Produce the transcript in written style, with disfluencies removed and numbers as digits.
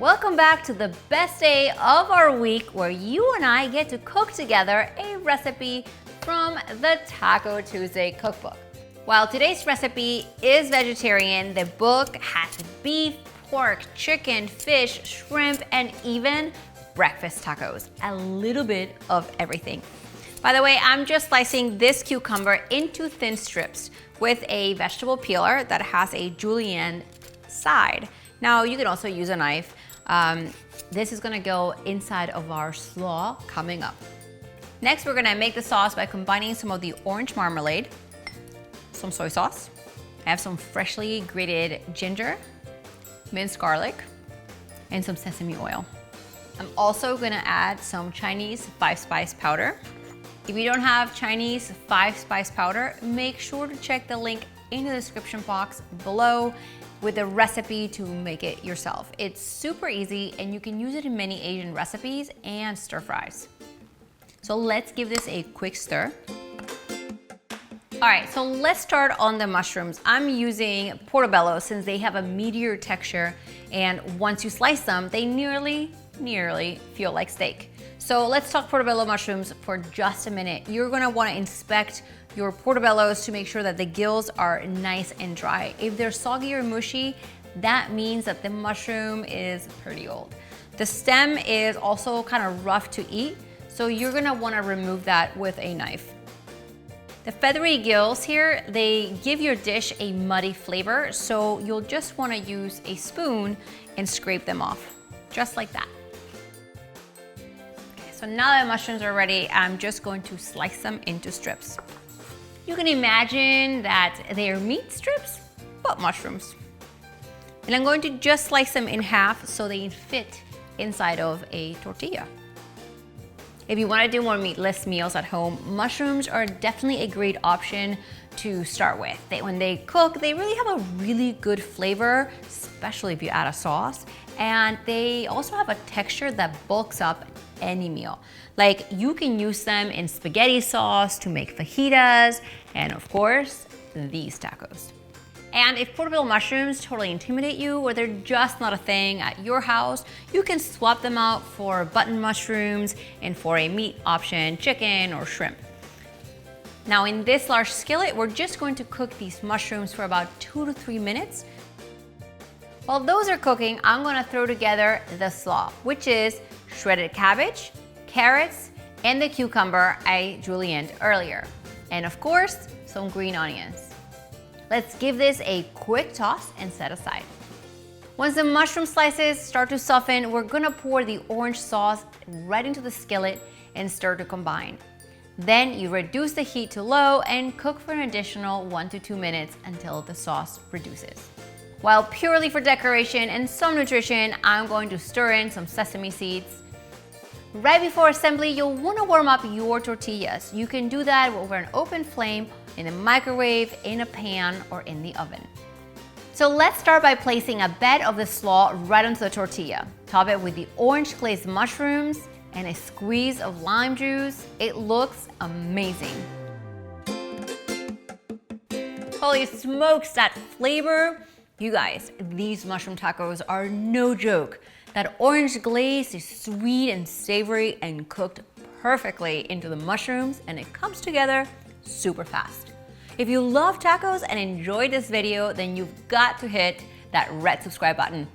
Welcome back to the best day of our week where you and I get to cook together a recipe from the Taco Tuesday cookbook. While today's recipe is vegetarian, the book has beef, pork, chicken, fish, shrimp, and even breakfast tacos. A little bit of everything. By the way, I'm just slicing this cucumber into thin strips with a vegetable peeler that has a julienne side. Now you can also use a knife. This is gonna go inside of our slaw coming up. Next, we're gonna make the sauce by combining some of the orange marmalade, some soy sauce. I have some freshly grated ginger, minced garlic, and some sesame oil. I'm also gonna add some Chinese 5-spice powder. If you don't have Chinese 5-spice powder, make sure to check the link in the description box below with a recipe to make it yourself. It's super easy and you can use it in many Asian recipes and stir fries. So let's give this a quick stir. All right, so let's start on the mushrooms. I'm using Portobello since they have a meatier texture, and once you slice them, they nearly feel like steak. So let's talk Portobello mushrooms for just a minute. You're gonna wanna inspect your portobellos to make sure that the gills are nice and dry. If they're soggy or mushy, that means that the mushroom is pretty old. The stem is also kind of rough to eat, so you're gonna wanna remove that with a knife. The feathery gills here, they give your dish a muddy flavor, so you'll just wanna use a spoon and scrape them off, just like that. Okay, so now that the mushrooms are ready, I'm just going to slice them into strips. You can imagine that they are meat strips, but mushrooms. And I'm going to just slice them in half so they fit inside of a tortilla. If you want to do more meatless meals at home, mushrooms are definitely a great option to start with. When they cook, they really have a really good flavor, especially if you add a sauce. And they also have a texture that bulks up any meal. Like, you can use them in spaghetti sauce to make fajitas, and of course, these tacos. And if portobello mushrooms totally intimidate you or they're just not a thing at your house, you can swap them out for button mushrooms and for a meat option, chicken or shrimp. Now in this large skillet, we're just going to cook these mushrooms for about 2 to 3 minutes. While those are cooking, I'm gonna throw together the slaw, which is shredded cabbage, carrots, and the cucumber I julienned earlier. And of course, some green onions. Let's give this a quick toss and set aside. Once the mushroom slices start to soften, we're gonna pour the orange sauce right into the skillet and stir to combine. Then you reduce the heat to low and cook for an additional 1 to 2 minutes until the sauce reduces. While purely for decoration and some nutrition, I'm going to stir in some sesame seeds. Right before assembly, you'll want to warm up your tortillas. You can do that over an open flame, in the microwave, in a pan, or in the oven. So let's start by placing a bed of the slaw right onto the tortilla. Top it with the orange glazed mushrooms and a squeeze of lime juice. It looks amazing. Holy smokes, that flavor! You guys, these mushroom tacos are no joke. That orange glaze is sweet and savory and cooked perfectly into the mushrooms, and it comes together super fast. If you love tacos and enjoyed this video, then you've got to hit that red subscribe button.